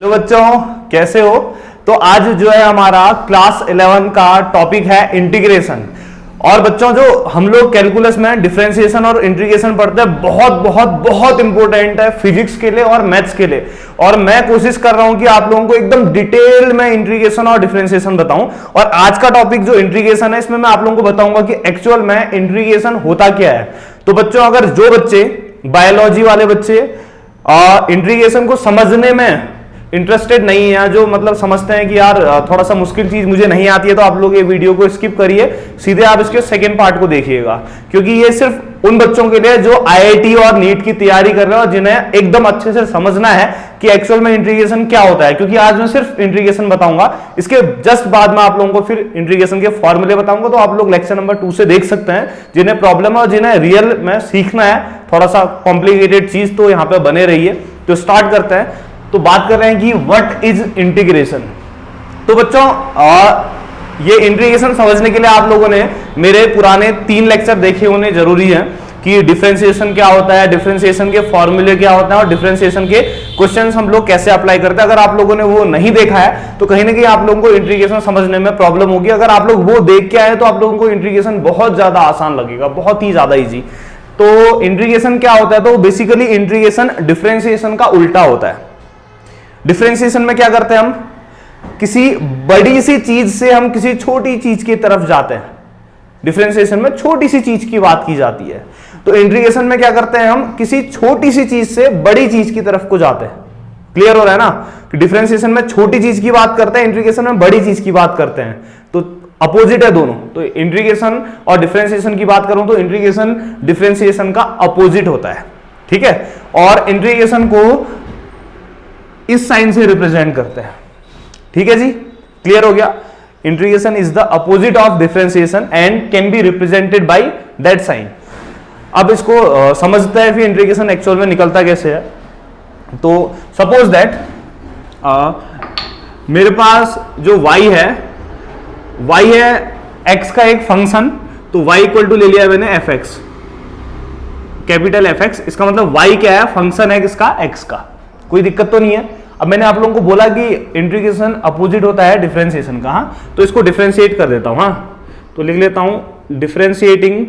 तो बच्चों कैसे हो। तो आज जो है हमारा क्लास 11 का टॉपिक है इंटीग्रेशन। और बच्चों जो हम लोग कैलकुलस में डिफरेंशिएशन और इंटीग्रेशन पढ़ते हैं बहुत बहुत बहुत इंपॉर्टेंट है फिजिक्स के लिए और मैथ्स के लिए। और मैं कोशिश कर रहा हूं कि आप लोगों को एकदम डिटेल में इंटीग्रेशन और डिफरेंशिएशन बताऊं। और आज का टॉपिक जो इंटीग्रेशन है इसमें मैं आप लोगों को बताऊंगा कि एक्चुअल में इंटीग्रेशन होता क्या है। तो बच्चों अगर जो बच्चे बायोलॉजी वाले बच्चे इंटीग्रेशन को समझने में इंटरेस्टेड नहीं है, जो मतलब समझते हैं कि यार थोड़ा सा मुश्किल चीज मुझे नहीं आती है, तो आप लोग ये वीडियो को स्किप करिए, सीधे आप इसके सेकंड पार्ट को देखिएगा। क्योंकि ये सिर्फ उन बच्चों के लिए जो आईआईटी और नीट की तैयारी कर रहे हैं और जिन्हें एकदम अच्छे से समझना है कि एक्चुअल में इंटीग्रेशन क्या होता है। क्योंकि आज मैं सिर्फ इंटीग्रेशन बताऊंगा, इसके जस्ट बाद में आप लोगों को फिर इंटीग्रेशन के फॉर्मूले बताऊंगा। तो आप लोग लेक्चर नंबर 2 से देख सकते हैं जिन्हें प्रॉब्लम है और जिन्हें रियल में सीखना है थोड़ा सा कॉम्प्लिकेटेड चीज, तो यहाँ पे बने रहिए। तो स्टार्ट करते हैं। तो बात कर रहे हैं कि व्हाट इज इंटीग्रेशन। तो बच्चों ये इंटीग्रेशन समझने के लिए आप लोगों ने मेरे पुराने 3 लेक्चर देखे होने जरूरी है कि डिफरेंशिएशन क्या होता है, डिफरेंशिएशन के फॉर्मूले क्या होते हैं और डिफरेंशिएशन के क्वेश्चंस हम लोग कैसे अप्लाई करते हैं। अगर आप लोगों ने वो नहीं देखा है तो कहीं ना कहीं आप लोगों को इंटीग्रेशन समझने में प्रॉब्लम होगी। अगर आप लोग वो देख के आए तो आप लोगों को इंटीग्रेशन बहुत ज्यादा आसान लगेगा, बहुत ही ज्यादा इजी। तो इंटीग्रेशन क्या होता है, तो बेसिकली इंटीग्रेशन डिफरेंशिएशन का उल्टा होता है। डिफरेंशिएशन में क्या करते हैं, हम किसी बड़ी सी चीज से हम किसी छोटी चीज की तरफ जाते हैं। डिफरेंशिएशन में छोटी सी चीज की बात की जाती है। तो इंटीग्रेशन में क्या करते हैं, हम किसी छोटी सी चीज से बड़ी चीज की तरफ को जाते हैं। क्लियर हो रहा है ना कि डिफरेंशिएशन में छोटी चीज की बात करते हैं, इंटीग्रेशन में बड़ी चीज की बात करते हैं। तो अपोजिट है दोनों। तो इंटीग्रेशन और डिफरेंशिएशन की बात करूं तो इंटीग्रेशन डिफरेंशिएशन का अपोजिट होता है। ठीक है। और इंटीग्रेशन को इस साइन से रिप्रेजेंट करते हैं। ठीक है जी, क्लियर हो गया। Integration is the opposite of differentiation and can be represented by that sign. अब इसको समझते हैं फिर इंटीग्रेशन एक्चुअल में निकलता कैसे है। तो सपोज दैट मेरे पास जो y है x का एक फंक्शन। तो y इक्वल टू ले लिया मैंने fx, कैपिटल fx। इसका मतलब y क्या है, फंक्शन है किसका, x का। कोई दिक्कत तो नहीं है। अब मैंने आप लोगों को बोला कि इंटीग्रेशन अपोजिट होता है डिफरेंशिएशन का। हाँ, तो इसको डिफरेंशिएट कर देता हूं। हाँ, तो लिख लेता हूं differentiating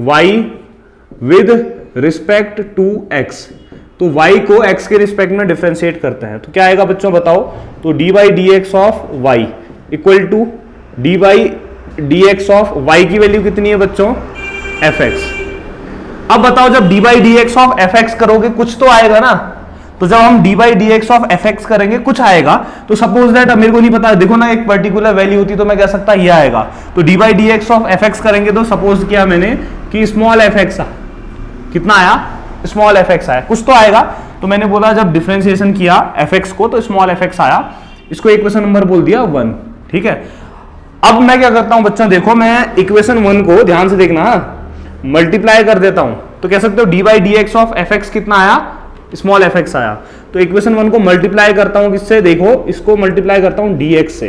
y with respect to x। तो y को x के रिस्पेक्ट में डिफरेंशिएट करते हैं तो क्या आएगा बच्चों बताओ। तो dy dx of y equal to dy dx of y की वैल्यू कितनी है बच्चों, fx। अब बताओ जब dy dx ऑफ fx करोगे कुछ तो आएगा ना। तो जब हम dy dx ऑफ fx करेंगे कुछ आएगा। तो सपोज दैट अब मेरे को नहीं पता, देखो ना एक पर्टिकुलर वैल्यू होती तो मैं कह सकता ये आएगा। तो dy dx ऑफ fx करेंगे तो सपोज किया मैंने कि स्मॉल fx कितना आया, स्मॉल fx आया, कुछ तो आएगा। तो मैंने बोला जब डिफरेंशिएशन किया fx को तो स्मॉल fx आया। इसको इक्वेशन नंबर बोल दिया 1। ठीक है। अब मैं क्या करता हूं बच्चों, देखो मैं इक्वेशन 1 को ध्यान से देखना, मल्टीप्लाई कर देता हूं। तो कह सकते हो dy dx ऑफ fx कितना आया, स्मॉल fx आया। तो इक्वेशन 1 को मल्टीप्लाई करता हूं किससे, देखो इसको मल्टीप्लाई करता हूं dx से।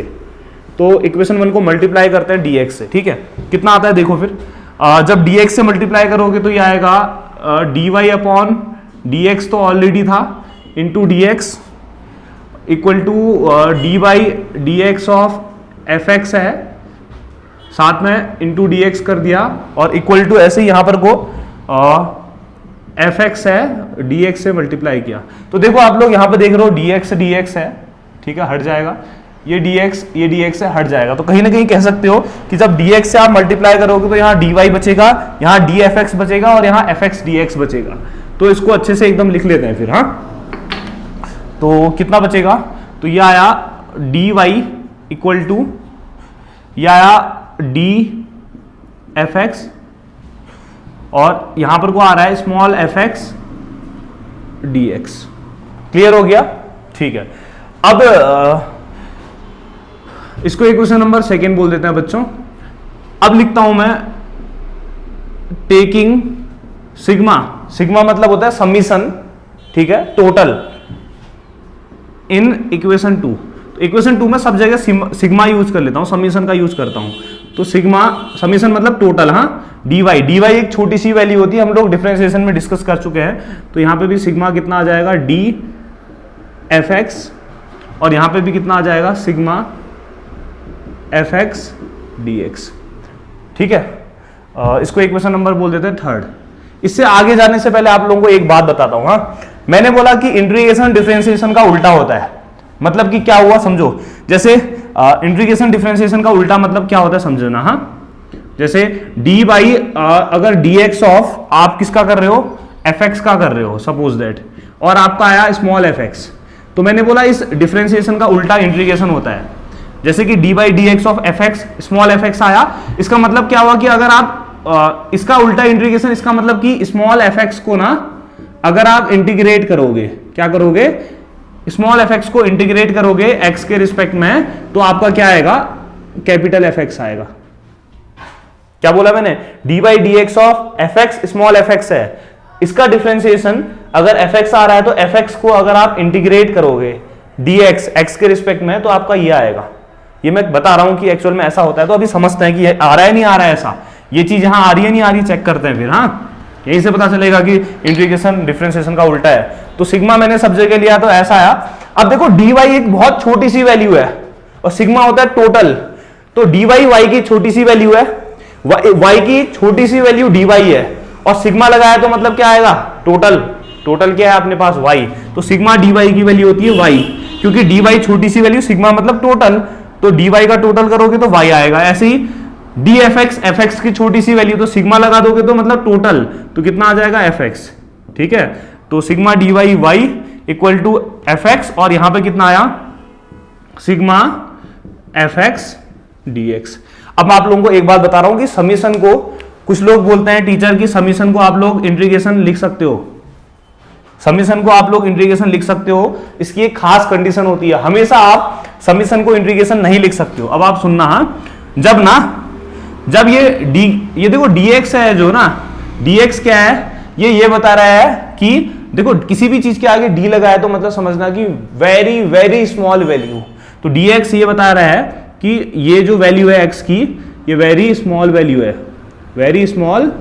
तो इक्वेशन 1 को मल्टीप्लाई करते हैं dx से। ठीक है, कितना आता है देखो फिर जब dx से मल्टीप्लाई करोगे तो ये आएगा dy अपॉन dx तो ऑलरेडी था into dx equal to dy dx of fx है, साथ में इंटू dx कर दिया और इक्वल टू ऐसे ही यहां पर को fx है, dx से मल्टीप्लाई किया। तो देखो आप लोग यहां पे देख रहे हो dx है, ठीक है, हट जाएगा ये dx से हट जाएगा। तो कहीं ना कहीं कह सकते हो कि जब dx से आप मल्टीप्लाई करोगे तो यहाँ dy बचेगा, यहाँ dfx बचेगा और यहाँ fx dx बचेगा। तो इसको अच्छे से एकदम लिख लेते हैं फिर। हाँ, तो कितना बचेगा, तो ये आया dy इक्वल टू ये आया dfx और यहां पर को आ रहा है स्मॉल fx dx। क्लियर हो गया। ठीक है। अब इसको इक्वेशन नंबर 2 बोल देते हैं बच्चों। अब लिखता हूं मैं टेकिंग सिग्मा, सिग्मा मतलब होता है समीशन, ठीक है, टोटल इन इक्वेशन 2। तो इक्वेशन 2 में सब जगह सिग्मा यूज कर लेता हूं, समीशन का यूज करता हूं। तो सिग्मा समीशन मतलब टोटल। हाँ, dy एक छोटी सी वैल्यू होती है, हम लोग डिफरेंशिएशन में डिस्कस कर चुके हैं। तो यहां पे भी सिग्मा कितना आ जाएगा, डी एफ एक्स और यहां पे भी कितना आ जाएगा sigma f x d x. ठीक है, इसको इक्वेशन नंबर बोल देते हैं थर्ड। इससे आगे जाने से पहले आप लोगों को एक बात बताता हूं। हाँ, मैंने बोला कि इंटीग्रेशन डिफरेंशिएशन का उल्टा होता है, मतलब कि क्या हुआ समझो। जैसे इंटीग्रेशन डिफरेंशिएशन का उल्टा मतलब क्या होता है समझो ना। हाँ, जैसे डी बाई अगर डी एक्स ऑफ आप किसका कर रहे हो, एफ एक्स का कर रहे हो सपोज दैट, और आपका आया स्मॉल एफ एक्स, तो मैंने बोला इस डिफरेंशिएशन का उल्टा इंटीग्रेशन होता है। जैसे कि D by D x of f x small F x आया, इसका मतलब क्या हुआ कि अगर आप इसका उल्टा इंटीग्रेशन, इसका मतलब कि स्मॉल एफ एक्स को ना अगर आप इंटीग्रेट करोगे, क्या करोगे, स्मॉल एफ एक्स को इंटीग्रेट करोगे एक्स के रिस्पेक्ट में, तो आपका क्या आएगा, कैपिटल एफ एक्स आएगा। क्या बोला मैंने, D by D x of f x small F x है, इसका डिफरेंशिएशन अगर एफ एक्स आ रहा है तो एफ एक्स को अगर आप इंटीग्रेट करोगे डी एक्स एक्स के रिस्पेक्ट में, तो आपका ये आएगा। ये मैं बता रहा हूं कि एक्चुअल में ऐसा होता है, तो अभी समझते हैं कि ये आ रहा है नहीं आ रहा है ऐसा, ये चीज यहां आ रही है नहीं आ रही, चेक करते हैं फिर। हाँ, यहीं से पता चलेगा कि इंटीग्रेशन डिफरेंशिएशन का उल्टा है। तो सिग्मा मैंने सब जगह लिया तो ऐसा आया। अब देखो डी वाई एक बहुत छोटी सी वैल्यू है और सिग्मा होता है टोटल, तो डी वाई वाई की छोटी सी वैल्यू है, वाई की छोटी सी वैल्यू डी वाई है, और सिग्मा लगाया तो मतलब क्या आएगा, टोटल। टोटल क्या है अपने पास, वाई, तो सिग्मा डी वाई की वैल्यू होती है वाई, क्योंकि डी वाई छोटी सी वैल्यू, सिग्मा मतलब टोटल, तो डी वाई का टोटल करोगे तो वाई आएगा। ऐसे ही डी एफ एक्स की छोटी सी वैल्यू, तो सिग्मा लगा दोगे तो मतलब टोटल, तो कितना आ जाएगा एफ एक्स। ठीक है, तो sigma d y y equal to f x, और यहां पे कितना आया, sigma f x d x. अब मैं आप लोगों को एक बात बता रहा हूं कि समीशन को, कुछ लोग बोलते हैं टीचर की समीशन को आप लोग इंटीग्रेशन लिख सकते हो, समीशन को आप लोग इंटीग्रेशन लिख सकते हो, इसकी एक खास कंडीशन होती है, हमेशा आप समीशन को इंटीग्रेशन नहीं लिख सकते हो। अब आप सुनना, हाँ, जब ये देखो dx है जो ना, dx क्या है, ये बता रहा है कि देखो किसी भी चीज के आगे d लगा है तो मतलब समझना कि वेरी वेरी स्मॉल वैल्यू, तो dx ये बता रहा है कि ये जो वैल्यू है x की, ये वेरी स्मॉल वैल्यू है, very small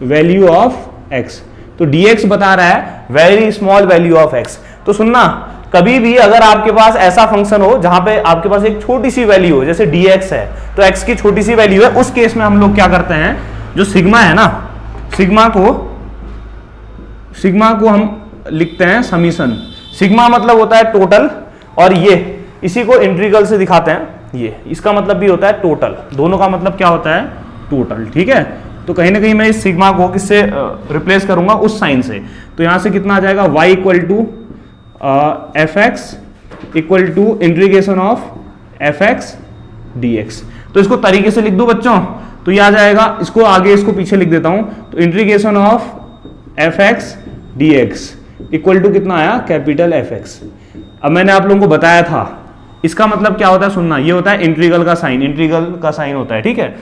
value of x, तो dx बता रहा है very small value of x। तो सुनना, कभी भी अगर आपके पास ऐसा फंक्शन हो जहां पे आपके पास एक छोटी सी वैल्यू हो, जैसे dx है तो x की छोटी सी वैल्यू है, उस केस में हम लोग क्या करते हैं, जो सिग्मा है ना, सिग्मा को हम लिखते हैं समीशन। सिग्मा मतलब होता है टोटल, और ये इसी को इंटीग्रल से दिखाते हैं, ये इसका मतलब भी होता है टोटल, दोनों का मतलब क्या होता है, टोटल। ठीक है, तो कहीं ना कहीं मैं इस सिग्मा को किससे रिप्लेस करूंगा, उस साइन से, तो यहां से कितना आ जाएगा, y equal to f x equal to integration of f x d x. तो इसको तरीके से लिख दो बच्चों, तो ये आ जाएगा, इसको आगे इसको पीछे लिख देता हूं, तो integration of f x d x equal to कितना आया, कैपिटल एफ एक्स। अब मैंने आप लोगों को बताया था इसका मतलब क्या होता है, सुनना, ये होता है इंटीग्रल का साइन, इंटीग्रल का साइन होता है। ठीक है,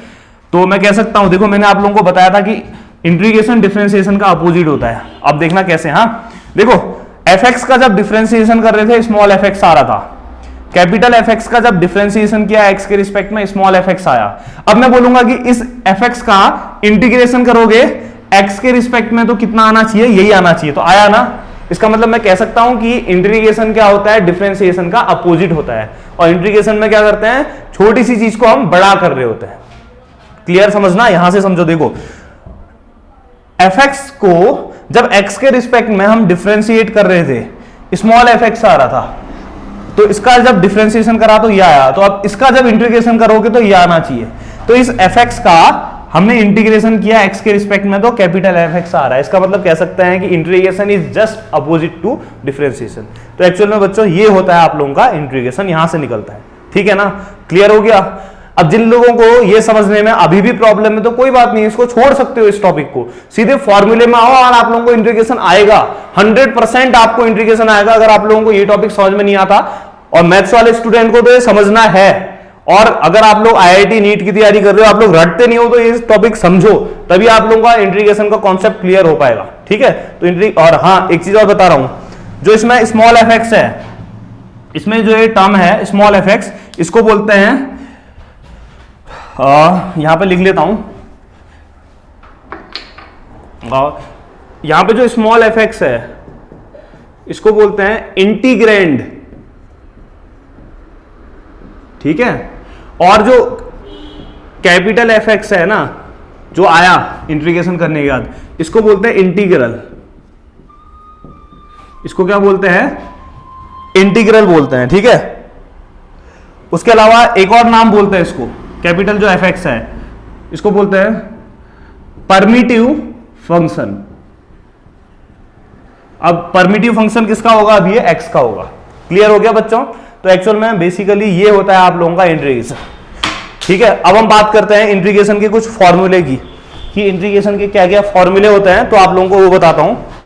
तो मैं कह सकता हूं, देखो मैंने आप लोगों को बताया था कि इंटीग्रेशन डिफरेंशिएशन का अपोजिट होता है। अब देखना कैसे, हाँ देखो एफ एक्स का जब डिफरेंशिएशन कर रहे थे स्मॉल एफ एक्स आ रहा था, कैपिटल एफ एक्स का जब डिफरेंशिएशन किया एक्स के रिस्पेक्ट में स्मॉल एफ एक्स आया। अब मैं बोलूंगा कि इस एफ एक्स का इंटीग्रेशन करोगे एक्स के रिस्पेक्ट में तो कितना आना चाहिए, यही आना चाहिए, तो आया ना। इसका मतलब मैं कह सकता हूं कि इंटीग्रेशन क्या होता है, डिफरेंशिएशन का अपोजिट होता है, और इंटीग्रेशन में क्या करते हैं, छोटी सी चीज को हम बड़ा कर रहे होते हैं। क्लियर समझना, यहां से समझो, देखो एफ एक्स को जब x के रिस्पेक्ट में हम डिफरेंशिएट कर रहे थे, स्मॉल एफ एक्स आ रहा था, तो इसका जब डिफरेंशिएशन करा तो ये आया, तो अब इसका जब इंटीग्रेशन करोगे तो ये आना चाहिए। तो इस एफ एक्स का हमने इंटीग्रेशन किया x के रिस्पेक्ट में, तो कैपिटल एफ एक्स आ रहा है। इसका मतलब कह सकते हैं कि integration is just opposite to differentiation. तो एक्चुअल में बच्चों ये होता है आप लोगों का इंटीग्रेशन, यहां से निकलता है। ठीक है ना, क्लियर हो गया। अब जिन लोगों को ये समझने में अभी भी प्रॉब्लम है तो कोई बात नहीं, इसको छोड़ सकते हो, इस टॉपिक को सीधे फॉर्मूले में आओ और आप लोगों को इंटीग्रेशन आएगा, 100% आपको इंटीग्रेशन आएगा। अगर आप लोगों को ये टॉपिक समझ में नहीं आता, और मैथ्स वाले स्टूडेंट को तो ये समझना है, और अगर आप लोग आईआईटी नीट की तैयारी कर रहे हो, आप लोग रटते नहीं हो, तो ये टॉपिक समझो, तभी आप लोगों का इंटीग्रेशन का कॉन्सेप्ट क्लियर हो पाएगा। ठीक है, तो और हाँ एक चीज और बता रहा हूं, जो इसमें स्मॉल एफ एक्स है, इसमें जो ये टर्म है स्मॉल एफ एक्स, इसको बोलते हैं, यहां पे लिख लेता हूं, यहां पे जो स्मॉल एफ एक्स है इसको बोलते हैं इंटीग्रैंड, ठीक है। और जो कैपिटल एफ एक्स है ना, जो आया इंटीग्रेशन करने के बाद, इसको बोलते हैं इंटीग्रल। इसको क्या बोलते हैं? इंटीग्रल बोलते हैं, ठीक है। उसके अलावा एक और नाम बोलते हैं इसको, कैपिटल जो एफ एक्स है इसको बोलते हैं परमिटिव फंक्शन। अब परमिटिव फंक्शन किसका होगा? अब ये एक्स का होगा। क्लियर हो गया बच्चों? तो एक्चुअल में बेसिकली ये होता है आप लोगों का इंटीग्रेशन, ठीक है। अब हम बात करते हैं इंटीग्रेशन के कुछ फॉर्मूले की, कि इंटीग्रेशन के क्या क्या फॉर्मूले होते हैं, तो आप लोगों को वो बताता हूं।